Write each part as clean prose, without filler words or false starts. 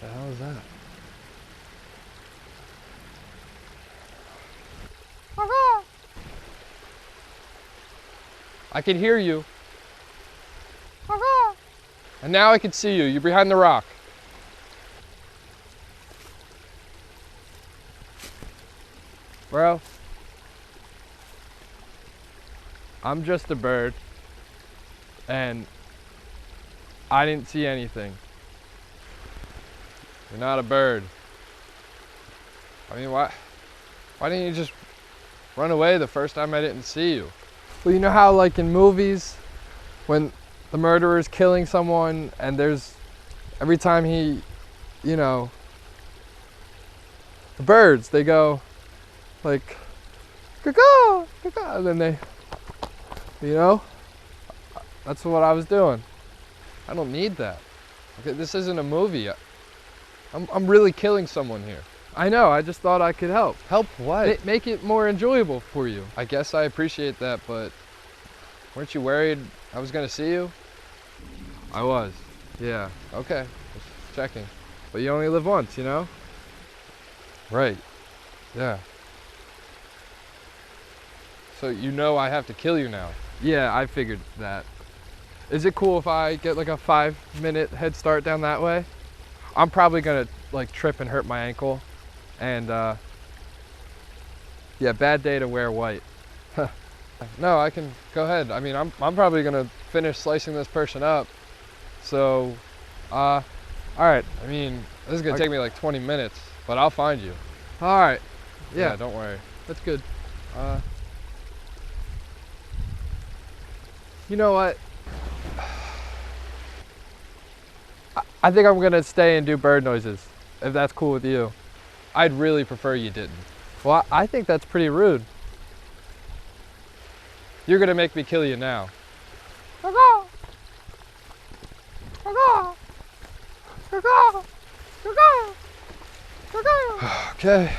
The hell is that? I can hear you. And now I can see you. You're behind the rock. Bro, I'm just a bird, and I didn't see anything. You're not a bird. I mean, why didn't you just run away the first time I didn't see you? Well, you know how like in movies, when the murderer is killing someone and there's, every time he, you know, the birds, they go like, caw-caw, caw-caw, and then they, you know, that's what I was doing. I don't need that. Okay, this isn't a movie. I'm really killing someone here. I know, I just thought I could help. Help what? Make it more enjoyable for you. I guess I appreciate that, but weren't you worried I was gonna see you? I was. Yeah, okay, just checking. But you only live once, you know? Right, yeah. So you know I have to kill you now. Yeah, I figured that. Is it cool if I get like a 5-minute head start down that way? I'm probably gonna like trip and hurt my ankle. And yeah, bad day to wear white. No, I can go ahead. I mean, I'm probably gonna finish slicing this person up. So, all right. I mean, this is gonna take me like 20 minutes, but I'll find you. All right. Yeah, don't worry. That's good. You know what? I think I'm gonna stay and do bird noises, if that's cool with you. I'd really prefer you didn't. Well, I think that's pretty rude. You're gonna make me kill you now. Okay.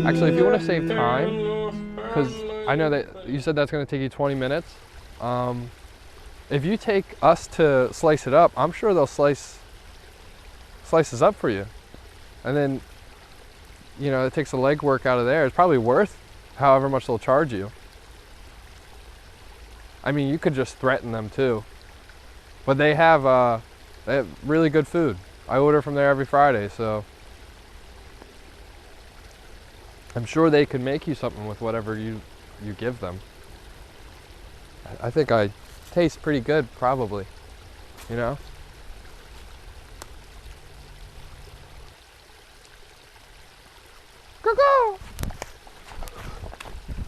Actually, if you want to save time, because I know that you said that's going to take you 20 minutes, if you take us to slice it up, I'm sure they'll slices up for you. And then, you know, it takes the legwork out of there. It's probably worth however much they'll charge you. I mean, you could just threaten them too. But they have really good food. I order from there every Friday, so I'm sure they can make you something with whatever you give them. I think I taste pretty good, probably, you know?